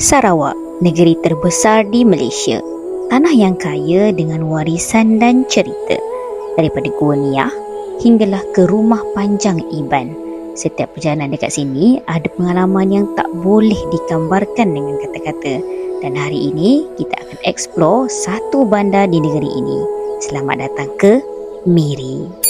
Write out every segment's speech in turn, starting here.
Sarawak, negeri terbesar di Malaysia. Tanah yang kaya dengan warisan dan cerita. Daripada Gua Niah hinggalah ke Rumah Panjang Iban. Setiap perjalanan dekat sini ada pengalaman yang tak boleh digambarkan dengan kata-kata. Dan hari ini kita akan explore satu bandar di negeri ini. Selamat datang ke Miri.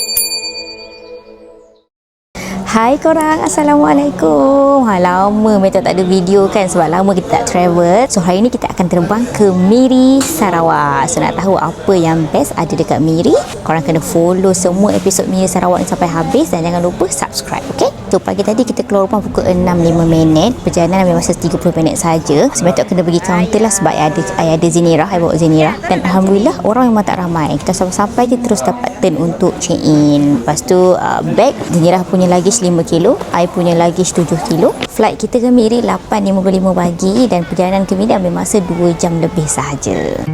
Hai korang, Assalamualaikum. Lama macam tak ada video kan, sebab lama kita tak travel. So hari ni kita akan terbang ke Miri, Sarawak. So nak tahu apa yang best ada dekat Miri, korang kena follow semua episod Miri Sarawak ni sampai habis. Dan jangan lupa subscribe, okay? So pagi tadi kita keluar rumah pukul 6.05. Perjalanan ambil masa 30 minit saja. Sebab tu kena pergi kaunter lah, sebab ada Zenira. I bawa Zenira. Dan Alhamdulillah orang memang tak ramai. Kita sampai je terus dapat turn untuk check in. Lepas tu bag Zenira punya luggage 5 kilo, I punya luggage 7 kilo. Flight kita ke Miri 8.55 pagi dan perjalanan ke Miri ambil masa 2 jam lebih sahaja.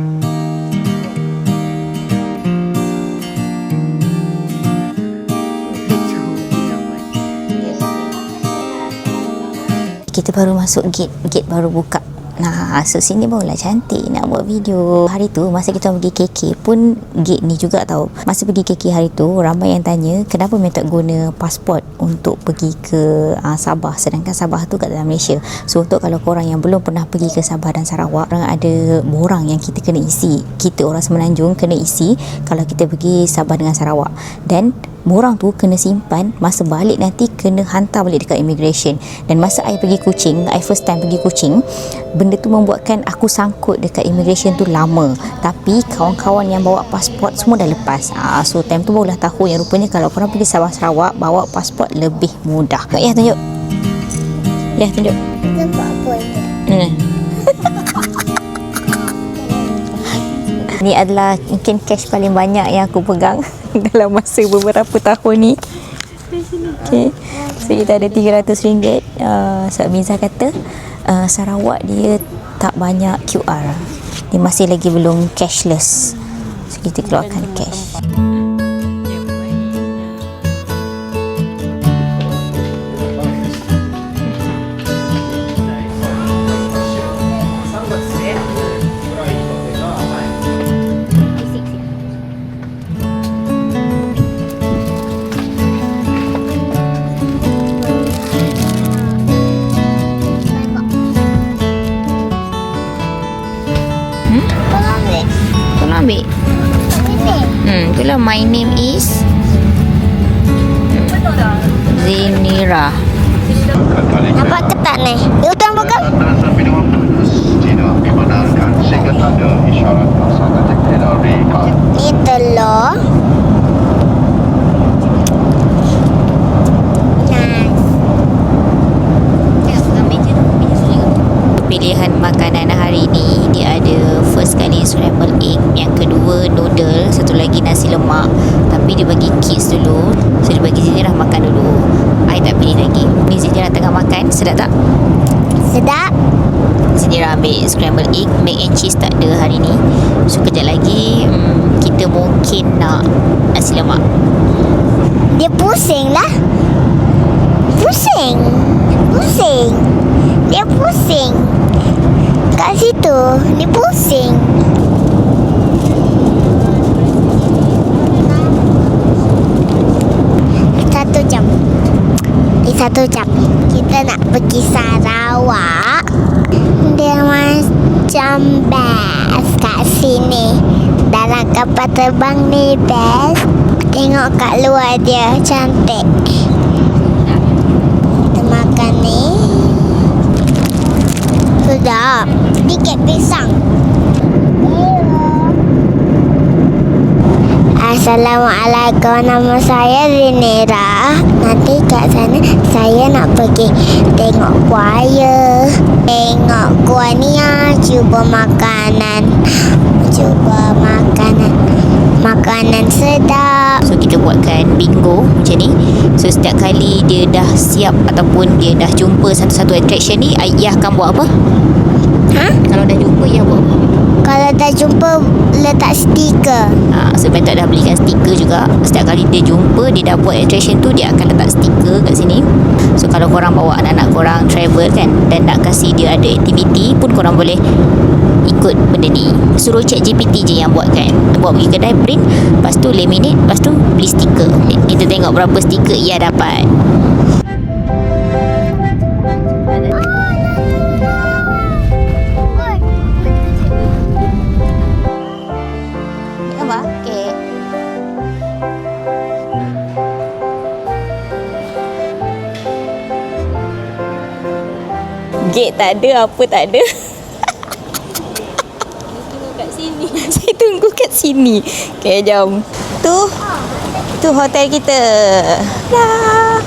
Kita baru masuk gate baru buka. Nah, so sini barulah cantik nak buat video. Hari tu masa kita pergi KK pun gate ni juga tau. Masa pergi KK hari tu ramai yang tanya kenapa mereka tak guna pasport untuk pergi ke Sabah, sedangkan Sabah tu kat dalam Malaysia. So untuk kalau korang yang belum pernah pergi ke Sabah dan Sarawak, orang ada borang yang kita kena isi. Kita orang Semenanjung kena isi kalau kita pergi Sabah dengan Sarawak. Dan borang tu kena simpan, masa balik nanti kena hantar balik dekat immigration. Dan masa I pergi Kuching, I first time pergi Kuching, benda tu membuatkan aku sangkut dekat immigration tu lama. Tapi kawan-kawan yang bawa pasport semua dah lepas. So time tu barulah tahu yang rupanya kalau korang pergi Sabah Sarawak, bawa pasport lebih mudah. Ya, tunjuk. Ya, tunjuk. Nampak apa ini? Ni adalah mungkin cash paling banyak yang aku pegang dalam masa beberapa tahun ni. Okay. So kita ada RM300. Sebab Miza kata Sarawak dia tak banyak QR. Dia masih lagi belum cashless. So kita keluarkan cash. Ambil. Itulah my name is Zenira. Nampak ketat ni? You tuan pegang? Ni telur. Pilihan makanan hari ni dia ada first kali scrambled egg, yang kedua noodle, satu lagi nasi lemak. Tapi dia bagi kids dulu, so dia bagi Zenira makan dulu. I tak pilih lagi. Ni Zenira tengah makan, sedap tak? Sedap. Zenira ambil scrambled egg, mac and cheese tak ada hari ni. So kejap lagi kita mungkin nak nasi lemak. Dia pusing lah. Pusing. Dia pusing. Kat situ dia pusing. Satu jam kita nak pergi Sarawak. Dia macam best kat sini. Dalam kapal terbang ni best. Tengok kat luar dia cantik. Kita makan ni. Sedap. Dikit pisang. Assalamualaikum, nama saya Zenira. Nanti kat sana saya nak pergi tengok buaya, tengok Gua Niah, cuba makanan sedap. So kita buatkan bingo macam ni. So setiap kali dia dah siap ataupun dia dah jumpa satu-satu attraction ni, Ayah akan buat apa? Ha? Kalau dah jumpa, Ayah buat apa? Kalau dah jumpa, letak stiker. Sebab tak dah belikan stiker juga. Setiap kali dia jumpa, dia dah buat attraction tu, dia akan letak stiker kat sini. So kalau korang bawa anak-anak korang travel kan, dan nak kasih dia ada aktiviti pun, korang boleh ikut benda ni. Suruh ChatGPT je yang buat kan. Buat pergi kedai, print, lepas tu laminate, lepas tu beli stiker. Kita tengok berapa stiker ia dapat. Apa? Okay. Gate tak ada, apa tak ada. Saya tunggu kat sini. Okay, jom. Tu hotel kita. Dah.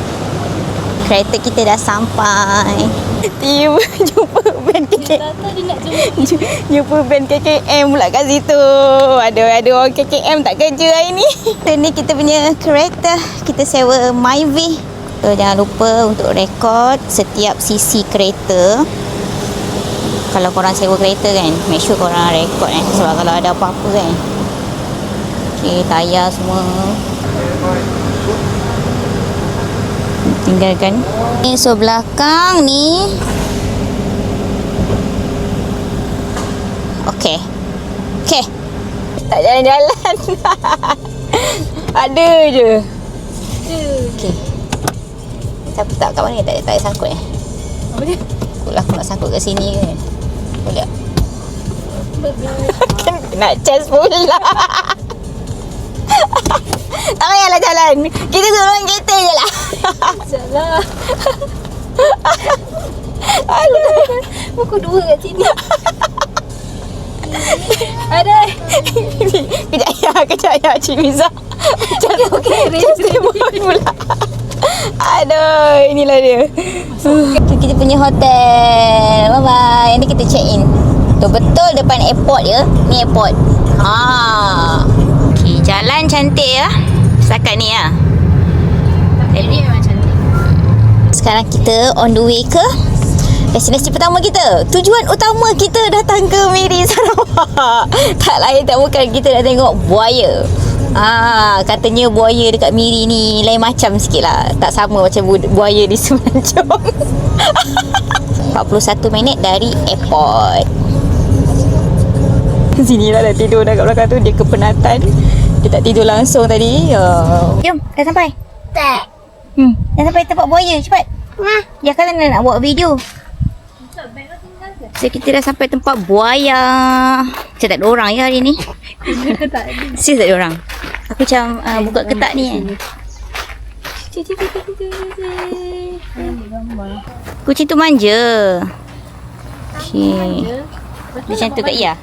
Kereta kita dah sampai. Tiba jumpa band jumpa band KKM pula kat situ. Ada orang KKM tak kerja hari ni. Ni kita punya kereta. Kita sewa Myvi. So, jangan lupa untuk rekod setiap sisi kereta. Kalau korang sewa kereta kan, make sure korang rekod sebab kalau ada apa-apa kan. Okay, tayar semua tinggalkan. Ni so belakang ni. Okay, tak jalan-jalan. Ada je. Okay, siapa tak kat mana? Tak ada sangkut Apa dia? Aku nak sangkut kat sini kan. Boleh tak? Nak charge pula. Tak payahlah jalan. Kita turun kereta je lah. Salah. Aduh. Pukul 2 kat sini. Ada. Kejap ya Cik Miza. Okey, pula. Aduh, inilah dia. Kita punya hotel. Bye bye. Ini kita check in. Betul depan airport ya. Ni airport. Okay, jalan cantik ya. Setakat ni ya. Ini memang cantik. Sekarang kita on the way ke destinasi pertama kita. Tujuan utama kita datang ke Miri Sarawak. Tak lain tak bukan, kita nak tengok buaya. Katanya buaya dekat Miri ni lain macam sikit lah. Tak sama macam buaya di Semenanjung. 41 minit dari airport. Sinilah dah tidur dah kat belakang tu. Dia kepenatan. Dia tak tidur langsung tadi. Jom, dah sampai. Tak. Dah sampai tempat buaya. Cepat. Ya kan nak buat video. So kita dah sampai tempat buaya. Macam tak ada orang ya hari ni. Serius tak ada orang. Aku macam buka ketak ni kan. Kucing tu manja. Okay. Dia macam tu kat Ia.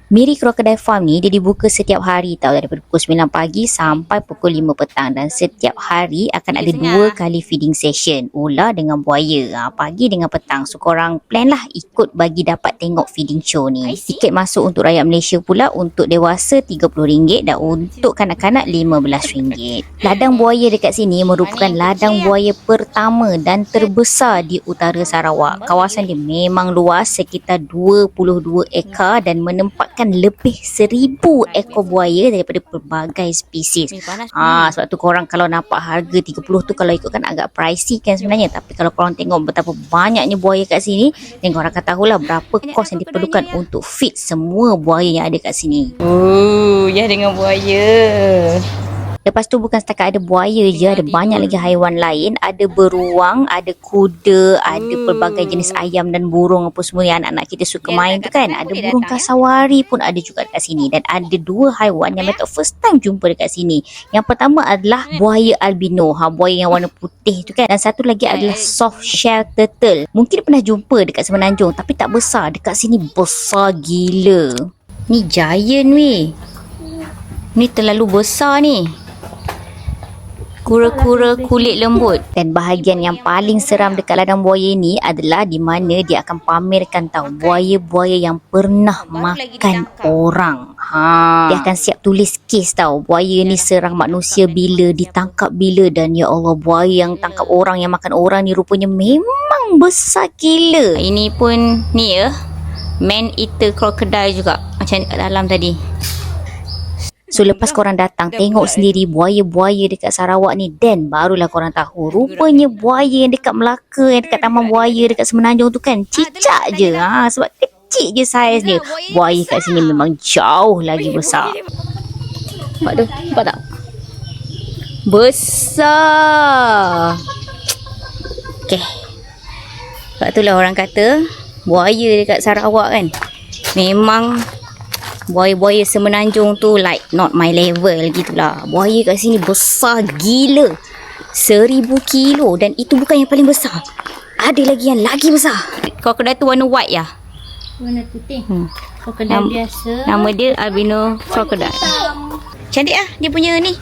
Miri Crocodile Farm ni dia dibuka setiap hari tau, daripada pukul 9 pagi sampai pukul 5 petang, dan setiap hari akan ada 2 kali feeding session, ular dengan buaya, pagi dengan petang. So korang plan lah ikut bagi dapat tengok feeding show ni. Tiket masuk untuk rakyat Malaysia pula untuk dewasa RM30 dan untuk kanak-kanak RM15. Ladang buaya dekat sini merupakan ladang buaya pertama dan terbesar di utara Sarawak. Kawasan dia memang luas, sekitar 22 ekar dan menempatkan lebih 1000 ekor buaya daripada pelbagai spesies. Sebab tu korang kalau nampak harga 30 tu kalau ikutkan agak pricey kan sebenarnya, tapi kalau korang tengok betapa banyaknya buaya kat sini, dan korang akan tahulah berapa kos yang diperlukan untuk feed semua buaya yang ada kat sini. Ya dengan buaya. Lepas tu bukan setakat ada buaya je, ada banyak lagi haiwan lain. Ada beruang, ada kuda, ada pelbagai jenis ayam dan burung apa semua yang anak-anak kita suka main tu kan. Ada burung kasawari pun ada juga dekat sini. Dan ada 2 haiwan yang Metok first time jumpa dekat sini. Yang pertama adalah buaya albino, buaya yang warna putih tu kan. Dan satu lagi adalah soft shell turtle. Mungkin pernah jumpa dekat Semenanjung tapi tak besar. Dekat sini besar gila. Ni giant weh. Ni terlalu besar ni. Kura-kura kulit lembut. Dan bahagian yang paling seram dekat ladang buaya ni adalah di mana dia akan pamerkan tahu buaya-buaya yang pernah makan orang. Dia akan siap tulis kes tahu. Buaya ni serang manusia bila, ditangkap bila, dan ya Allah, buaya yang tangkap orang, yang makan orang ni rupanya memang besar gila. Ini pun ni ya. man eater crocodile juga macam kat dalam tadi. So lepas korang datang tengok sendiri buaya-buaya dekat Sarawak ni, then barulah korang tahu rupanya buaya yang dekat Melaka, yang dekat Taman Buaya dekat Semenanjung tu kan cicak je. Sebab kecil je saiz dia. Buaya kat sini memang jauh lagi besar. Nampak tu? Nampak tak? Besar. Okay. Sebab itulah orang kata buaya dekat Sarawak kan memang buaya-buaya Semenanjung tu like not my level gitulah. Buaya kat sini besar gila. 1000 kilo. Dan itu bukan yang paling besar. Ada lagi yang lagi besar. Crocodile tu warna white ya? Warna putih. Crocodile biasa. Nama dia albino crocodile. Cantik lah dia punya ni.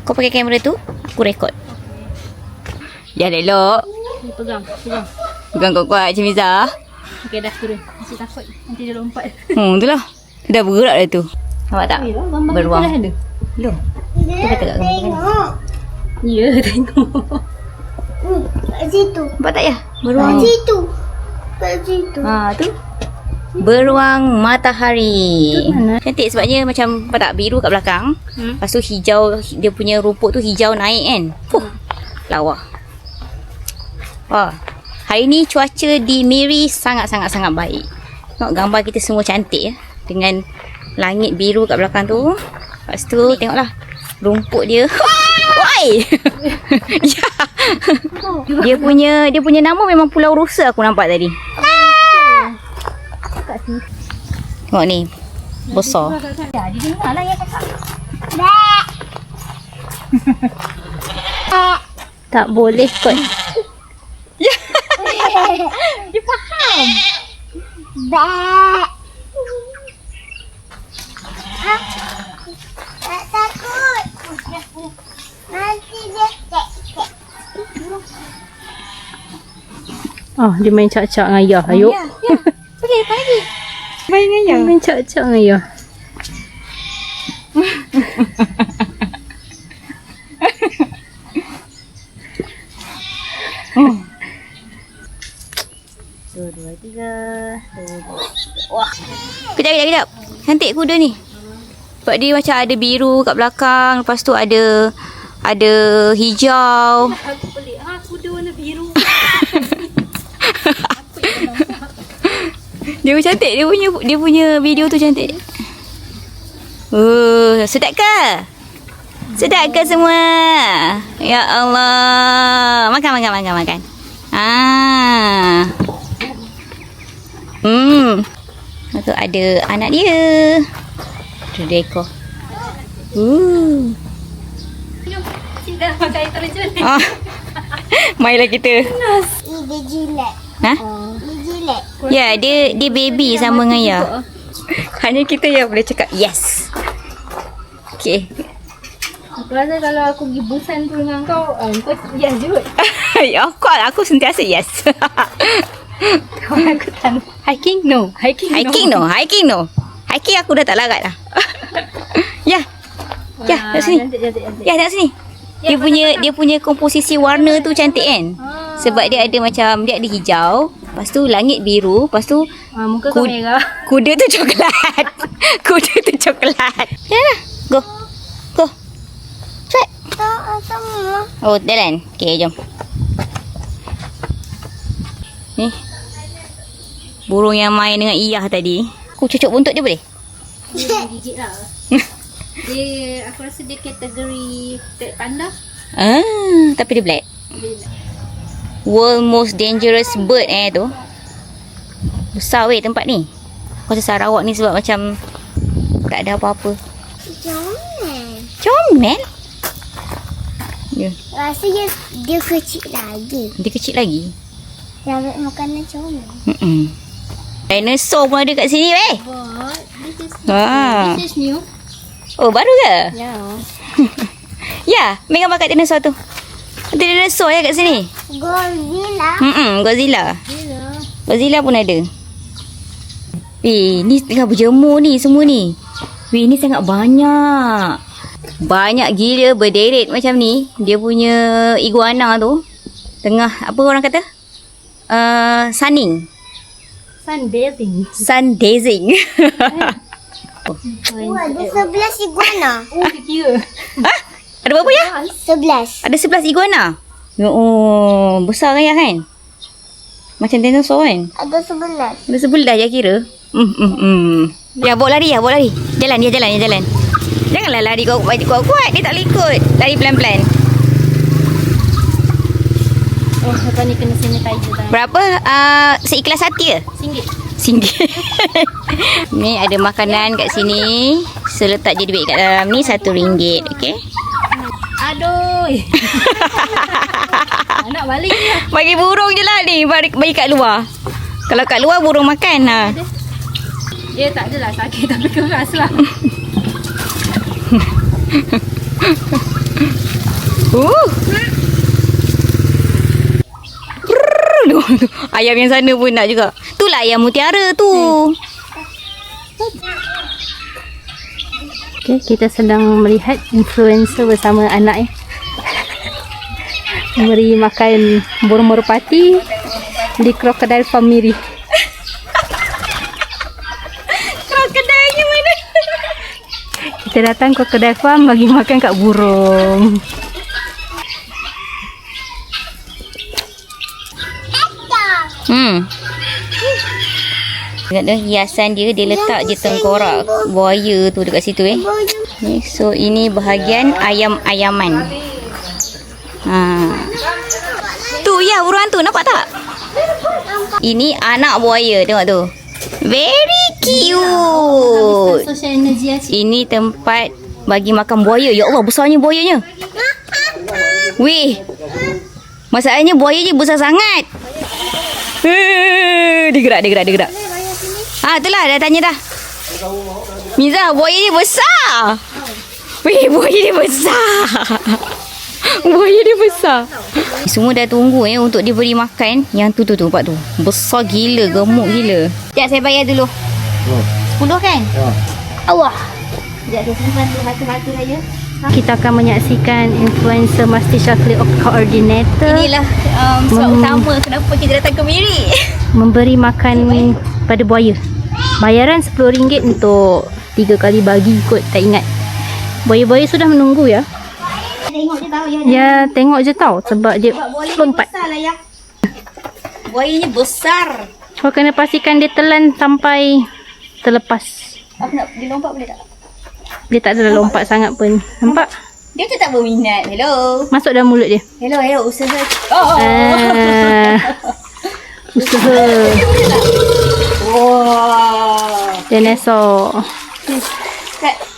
Kau pakai kamera tu, aku rekod. Jangan elok. Ni pegang. Pegang kuat-kuat macam Miza. Okay, dah turun. Masih takut. Nanti dia lompat. Itulah. Dah bergerak dah tu. Nampak tak? Beruang. Ada. Belum. Dia kata kat gambar kan? Ya, tengok. Kat situ. Nampak tak ya? Beruang. Kat situ. Kat situ. Tu. Beruang matahari. Cantik sebabnya macam nampak tak biru kat belakang. Lepas tu hijau, dia punya rumput tu hijau naik kan. Lawa. Wah. Hari ni cuaca di Miri sangat-sangat baik. Tengok gambar kita semua cantik ya. Dengan langit biru kat belakang tu. Lepas tu tengoklah rumput dia. Woi. Ya. Dia punya nama memang Pulau Rusa aku nampak tadi. Tengok ni. Besar. Ya, dia dengar lah yang cakap. Tak boleh kot. Dia faham. Bek. Tak takut. Nanti dia Dia main cak-cak dengan ayah. Ayo. Pergi pagi. Main dengan ayah. Main cak-cak dengan ayah. Dua, tiga. Wah. Kejap. Cantik kuda ni. Sebab dia macam ada biru kat belakang. Lepas tu ada hijau. Aku pelik. Kuda warna biru. Dia pun cantik. Dia punya video tu cantik. Sedap ke? Sedap ke semua? Ya Allah. Makan. Lepas tu ada anak dia. Tu dia ekor. Kita makan air terjun. Mainlah kita. Dia jilat. Ha? Dia jilat. Ya, dia baby sama dengan Ayah. Hanya kita yang boleh cakap yes. Okay. Aku rasa kalau aku pergi Busan tu dengan kau, kau yes je. Aku sentiasa yes. Kalau aku tak hiking no. Hiking no. Hiking aku dah tak larat dah. Ya, kat sini. Cantik. Ya, kat sini. Dia punya komposisi warna tu cantik kan? Sebab dia ada macam, dia ada hijau, lepas tu langit biru, lepas tu muka kau merah. kuda tu coklat. Jalan. Go. Cepat. Sama. Oh, jalan. Okay, jom. Ni. Burung yang main dengan Iyah tadi. Aku cucuk buntut dia boleh? Dia gigit lah. Aku rasa dia kategori pet panda. Tapi dia black. World most dangerous bird tu. Besar weh tempat ni. Aku rasa Sarawak ni sebab macam tak ada apa-apa. Comel. Ya. Rasa dia kecil lagi. Dia kecil lagi. Dapat makanan comel. Dinosaur pun ada kat sini weh. This is new. Oh, baru ke? Yeah. Ya, Megan makan dinosaur tu. Ada dinosaur ya kat sini. Godzilla. Godzilla pun ada. Ni tengah berjemur ni semua ni. Ni sangat banyak. Banyak gila berderet macam ni. Dia punya iguana tu. Tengah, apa orang kata? Sunning. Sunbathing. Sunbathing. Ada 11 iguana. Oh, kira. Hah? Ada berapa ya? 11. Ada 11 iguana. Oh, besar kan ya kan? Macam dinosaur kan? Ada 11. Ada 11 je kira. Ya, bawa lari. Jalan. Janganlah lari kuat-kuat. Dia tak boleh ikut. Lari pelan-pelan. Oh, lepas ni kena sanitizer tangan. Berapa? Seikhlas hati ke? RM1. Ni ada makanan kat sini. So letak je duit kat dalam ni RM1. Okay? Aduh. Nak balik ni. Bagi burung je lah ni. Bagi kat luar. Kalau kat luar burung makan. Ha. Dia tak adalah sakit tapi keras lah. Ayam yang sana pun nak juga. Itulah ayam mutiara tu. Okay, kita sedang melihat influencer bersama anak memberi makan burung merpati di Crocodile Farm Miri. Krokodilnya mana? Kita datang Crocodile Farm bagi makan kat burung. Tengok tu hiasan dia letak je tengkorak buaya tu dekat situ Okay, so ini bahagian ayam-ayaman. Tu ya burung hantu, nampak tak? Ini anak buaya, tengok tu. Very cute. Social energy asyik. Ini tempat bagi makan buaya. Ya Allah, besarnya buayanya. Weh. Masalahnya buaya je besar sangat. Dia gerak. Itulah dah tanya dah. Miza, buaya dia besar. Weh, buaya dia besar. Buaya dia besar. Semua dah tunggu untuk dia beri makan. Yang tu nampak tu. Besar gila, gemuk gila. Sekejap saya bayar dulu. 10 kan? Allah. Sekejap saya simpan tu satu-satu saja. Kita akan menyaksikan influencer Master Chocolate Coordinator. Inilah sebab utama kenapa kita datang ke Miri. Memberi makan pada buaya. Bayaran RM10 untuk 3 kali bagi kot, tak ingat. Buaya-buaya sudah menunggu ya. Tengok je tahu ya. Ya, tengok je tahu sebab dia lompat. Besar lah ya. Buayanya besar. Kau kena pastikan dia telan sampai terlepas. Aku nak dia lompat boleh tak? Dia tak ada lompat sangat pun. Nampak? Dia tu tak berminat. Hello. Masuk dalam mulut dia. Hello, usaha. Usaha. Wow. Dinosaur.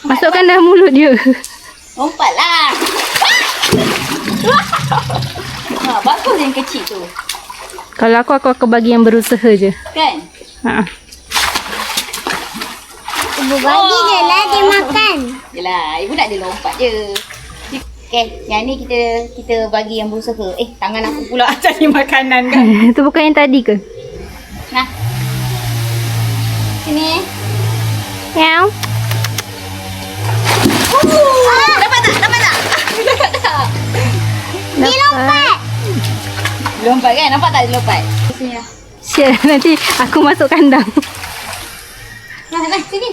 Masukkan dalam mulut dia. Lompatlah. Bagus yang kecil tu. Kalau aku akan bagi yang berusaha je. Kan? Ibu bagi je lah dia makan. Yelah, ibu nak dia lompat je. Okay, yang ni kita bagi yang berusaha. Tangan aku pula cari makanan kan. Itu bukan yang tadi ke? Nah. Sini. Meow. Dapat tak? Dapat tak? Dia lompat. Lompat kan? Nampak tak dia lompat? Sini lah. Sial, nanti aku masuk kandang. Nah, sini.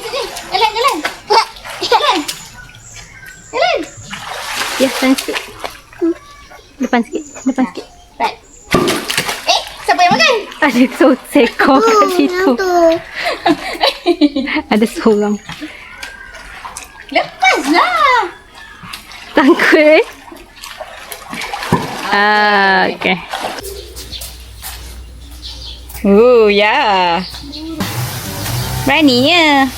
Jalan. Ya, depan sikit. Depan sikit. Right. Siapa yang makan? Ada seekor kat situ. Ada seorang. Lepaslah. Takut okay. Ya. Beraninya.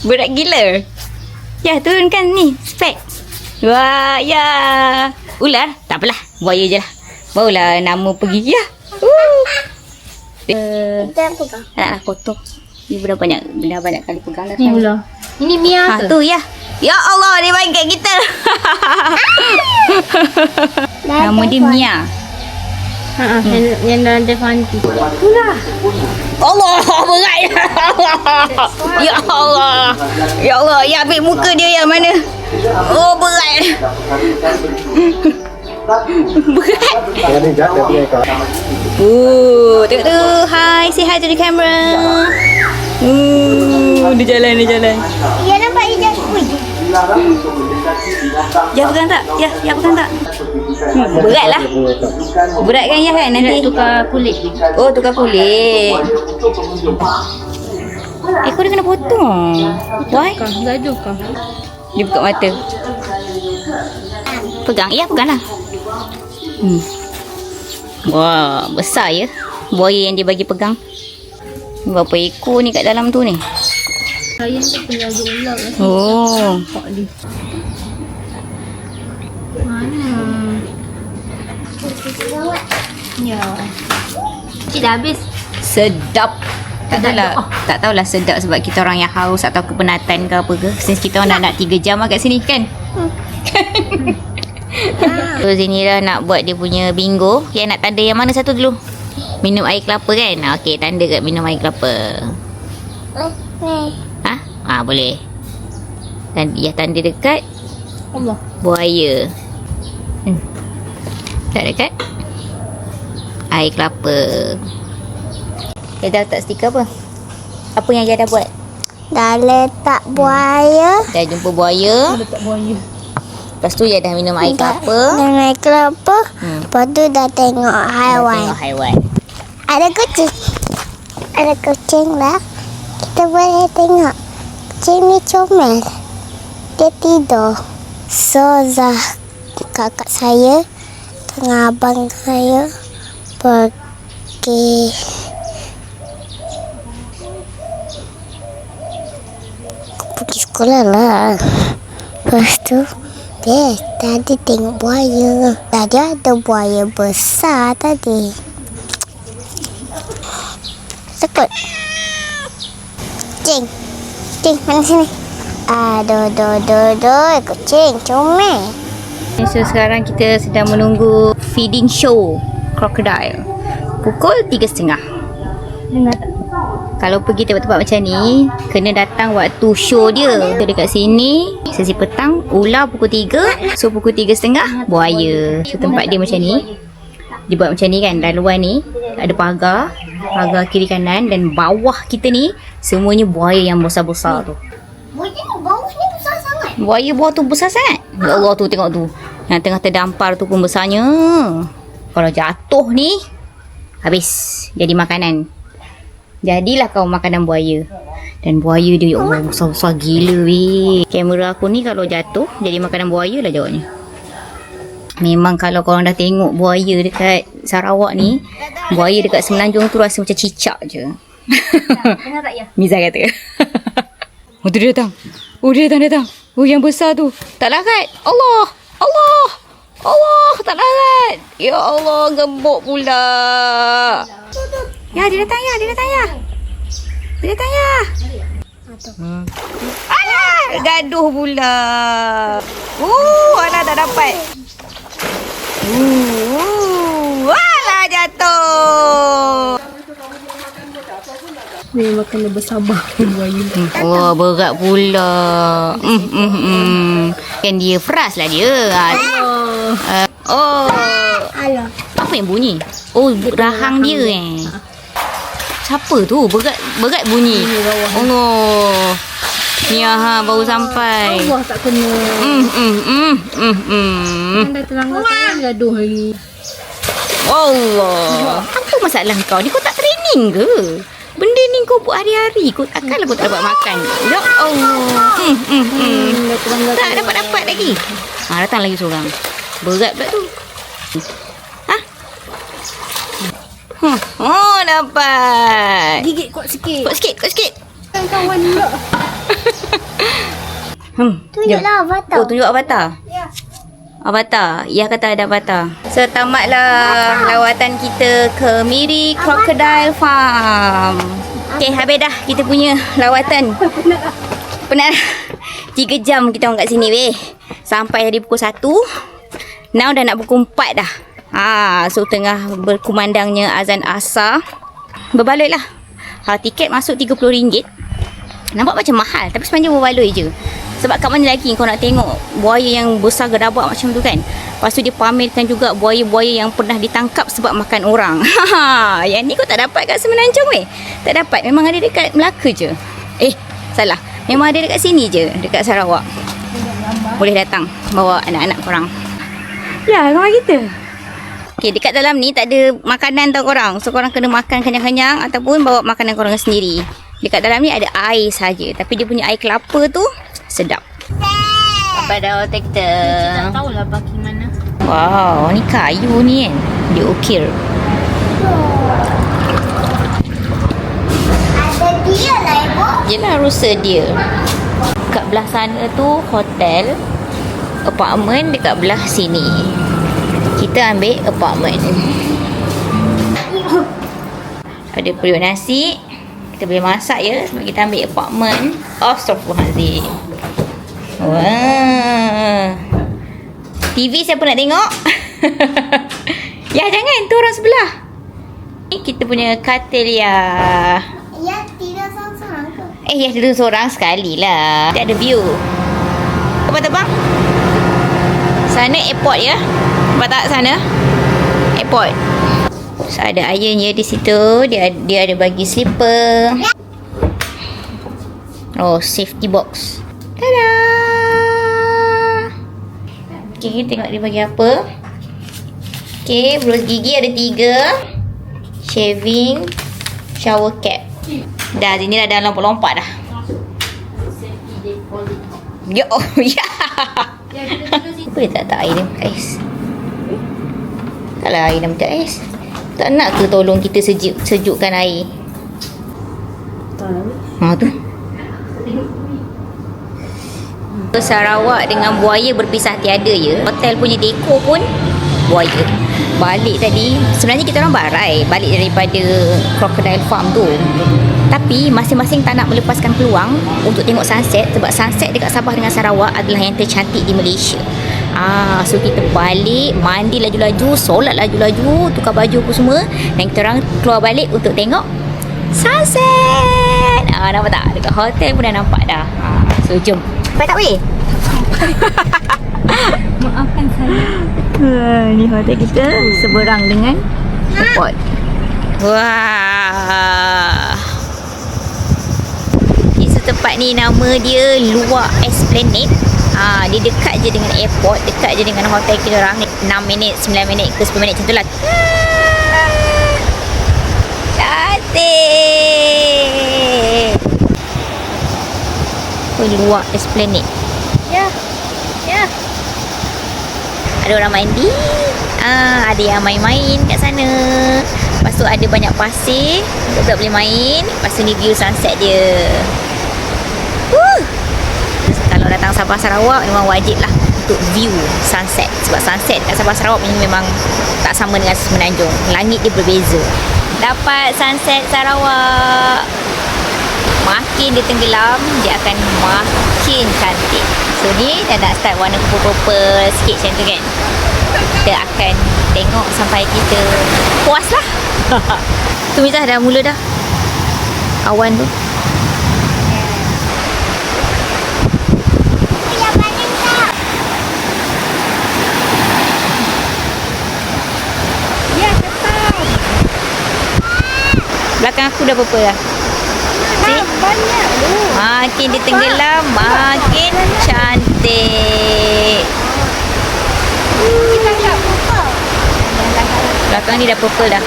Berat gila. Ya, turunkan ni spek. Wah, ya. Ular? Tak apalah. Buaya je lah. Barulah nama pergi. Ya. Kita pegang. Taklah kotor. Ibu dah banyak kali pegang dah. Ni ular. Ini Mia ke? Tu ya. Ya Allah, dia main kat kita. Nama dia Mia. Yang dalam Devanti. Allah, berat. Ya Allah. Ya Allah, ya ambil muka dia yang mana? Oh, berat. Berat. Tengok tu. Hi, say hi to the camera. Dia jalan. Ya nampak dia jatuh. Ui. Ya pegang tak? Ya pegang tak? Berat lah. Berat kan ya kan? Nanti Tukar kulit. Oh, tukar kulit. Kau dia kena potong. Why? Gaduh kau. Dia buka mata. Pegang. Ya, pegang lah. Wah, besar ya. Buaya yang dia bagi pegang. Berapa ekor ni kat dalam tu ni? Saya tu penjaga ular lah. Oh. Nampak dia. Mana? Ya. Cik dah habis. Sedap. Tak tahulah sedap sebab kita orang yang haus atau kepenatan ke apa ke. Since kita orang dah nak 3 jam lah kat sini kan. So sini dah nak buat dia punya bingo. Okay, nak tanda yang mana satu dulu? Minum air kelapa kan? Okey, tanda kat minum air kelapa. Ha? Boleh. Dan ya tanda dekat Allah. buaya. Tak dekat air kelapa. Dia dah letak stiker apa? Apa yang dia dah buat? Dah letak buaya. Dah jumpa buaya. Letak buaya. Lepas tu dia dah minum air kelapa. Dan air kelapa. Lepas tu dah tengok Dah haiwan. tengok haiwan. Ada kucing. Ada kucing lah. Kita boleh tengok. Kucing ni comel. Dia tidur. So kakak saya dengan abang saya pergi sekolah lah. Lepas tu tadi tengok buaya. Tadi ada buaya besar tadi. Takut. Kucing mana sini? Aduh, kucing comel. So sekarang kita sedang menunggu feeding show crocodile. Pukul 3.30. Dengar tak? Kalau pergi tempat-tempat macam ni, kena datang waktu show dia. Kita dekat sini, sesi petang, ular pukul 3. So pukul 3.30, buaya. So tempat dia macam ni. Dia buat macam ni kan, dalam luar ni ada pagar kiri kanan, dan bawah kita ni semuanya buaya yang besar-besar tu. Buaya bawah ni besar sangat. Buaya bawah tu besar sangat. Ya Allah tu, tengok tu. Yang tengah terdampar tu pun besarnya. Kalau jatuh ni, habis jadi makanan. Jadilah kau makanan buaya. Dan buaya dia, ya Allah, besar-besar gila weh. Kamera aku ni kalau jatuh jadi makanan buaya lah jawabnya. Memang kalau korang dah tengok buaya dekat Sarawak ni, buaya dekat Semenanjung tu rasa macam cicak je. Dengar tak ya? Miza kata. Oh tu dia datang. Dia datang. Oh yang besar tu. Tak larat. Allah. Tak larat. Ya Allah, gembok pula. Ya, dia datang ya. Alah, gaduh pula. Alah tak dapat. Alah jatuh. Memang kena bersabar buaya. Wah, berat pula. Kan dia fras lah dia. Alah. Apa yang bunyi? Oh, rahang dia Siapa tu? Berat bunyi. Oh no. Ni baru sampai. Allah tak kena. Kan dah terangkan sangat gaduh hari. Allah. Apa masalah kau ni? Kau tak training ke? Benda ni kau buat hari-hari. Kau takkanlah kau tak dapat makan. Ya Allah. Tak dapat lagi. Datang lagi seorang. Berat pula tu. Oh, dapat. Gigit kuat sikit. Kuat sikit. Kawan pula. Tunjuklah avatar. Oh, tunjuk avatar. Ya. Avatar. Ya, kata ada avatar. So, tamatlah lawatan kita ke Miri Crocodile Farm. Okay, habis dah kita punya lawatan. Penat. 3 jam kita orang kat sini weh. Sampai tadi pukul 1. Now dah nak pukul 4 dah. So tengah berkumandangnya azan asar. Berbaloi lah. Tiket masuk RM30. Nampak macam mahal, tapi sepanjang berbaloi je. Sebab kat mana lagi kau nak tengok buaya yang besar gedabak macam tu kan. Lepas tu dia pamerkan juga buaya-buaya yang pernah ditangkap sebab makan orang. Yang ni kau tak dapat kat Semenanjung weh. Tak dapat, memang ada dekat Melaka je. Salah, memang ada dekat sini je, dekat Sarawak. Boleh datang bawa anak-anak korang. Ya, rumah kita. Okay, dekat dalam ni tak ada makanan tau korang. So korang kena makan kenyang-kenyang ataupun bawa makanan korang sendiri. Dekat dalam ni ada air saja, tapi dia punya air kelapa tu sedap. Apa dah hotel kita? Kita tak tahulah parking mana. Wow, ni kayu ni kan. Dia ukir. Ada dia lah ibu. Yelah, rusa dia. Kat belah sana tu hotel, apartment dekat belah sini. Kita ambil apartment. Ada periuk nasi. Kita boleh masak ya sebab kita ambil apartment. Astaghfirullahaladzim. Wah. TV siapa nak tengok? Ya, jangan, tu orang sebelah. Ni kita punya katil ya. Ya, tidur seorang-seorang tu. Ya, tidur seorang sekali lah. Dia ada view. Kau terbang? Sana airport ya. Nampak tak sana? Airport. So, ada iron ya di situ. Dia ada bagi slipper. Oh, safety box. Tada! Okay, tengok dia bagi apa. Okay, brush gigi ada 3. Shaving. Shower cap. Dah, sini dah dah lompat-lompat dah. Ya, oh ya. Apa dia tak air dia minta ais? Taklah air dah minta ais. Tak nak ke tolong kita sejukkan air? Tu. Sarawak dengan buaya berpisah tiada ya. Hotel punya dekor pun buaya. Balik tadi, sebenarnya kita orang barai balik daripada Crocodile Farm tu. Tapi masing-masing tak nak melepaskan peluang untuk tengok sunset. Sebab sunset dekat Sabah dengan Sarawak adalah yang tercantik di Malaysia. So kita balik, mandi laju-laju, solat laju-laju, tukar baju apa semua, dan kita orang keluar balik untuk tengok sunset. Nampak tak? Dekat hotel pun dah nampak dah. So jom. Sampai tak weh? Maafkan saya. Ni hotel kita seberang dengan airport. Wah. Di setempat ni nama dia Luar Esplanade. Dia dekat je dengan airport, dekat je dengan hotel kita orang. 6 minit, 9 minit ke 10 minit macam tu lah. Cantik. Luar Esplanade. Ya. Ada orang mandi. Ada yang main-main kat sana. Lepas tu ada banyak pasir budak boleh main. Lepas tu ni view sunset dia. Kalau datang Sabah Sarawak memang wajib lah untuk view sunset. Sebab sunset kat Sabah Sarawak memang tak sama dengan Semenanjung. Langit dia berbeza. Dapat sunset Sarawak. Makin dia tenggelam, dia akan makin cantik. So ni dah nak start warna purple-purple sikit macam tu kan. Kita akan tengok sampai kita puas lah. Tu Mizah dah mula dah awan tu. Ya, tetap. Belakang aku dah purple dah. Banyak tu. Makin dia tenggelam, makin cantik. Kita tak purple. Belakang ni dah purple dah.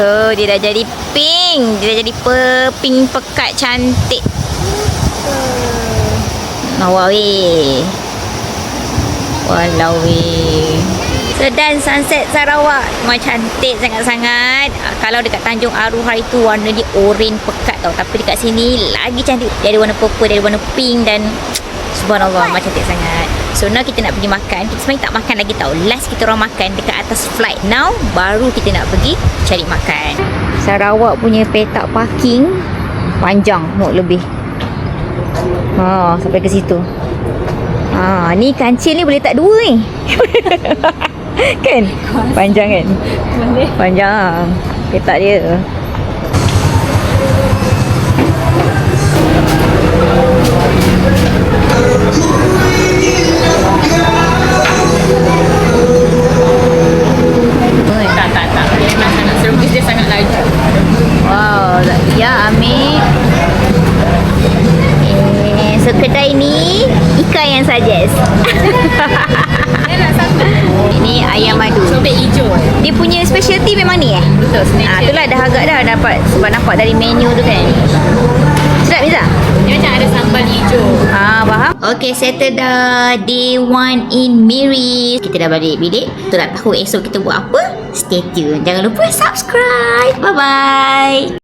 Oh, dia dah jadi pink. Dia dah jadi pink pekat cantik. Walau weh. Dan sunset Sarawak memang cantik sangat-sangat. Kalau dekat Tanjung Aru hari tu warna dia oren pekat tau. Tapi dekat sini lagi cantik. Dia ada warna purple, dia ada warna pink dan subhanallah memang cantik sangat. So now kita nak pergi makan. Kita sebenarnya tak makan lagi tau. Last kita orang makan dekat atas flight. Now baru kita nak pergi cari makan. Sarawak punya petak parking panjang lebih. Sampai ke situ. Ni kancil ni boleh tak 2 ni. Kan? Panjang kan? Panjang. Ketak dia. Tak. Memang sangat servis dia sangat laju. Wow, ya ambil. So kedai ni Ika yang suggest. Ini ayam madu. Cobek hijau. Dia punya specialty memang ni Betul, signature. itulah dah agak dah dapat sebab nampak dari menu tu kan. Sedap Miza? Dia macam ada sambal hijau. Faham? Okay, settle dah. Day 1 in Miri. Kita dah balik bilik. Kita nak tahu esok kita buat apa? Stay tune. Jangan lupa subscribe. Bye-bye.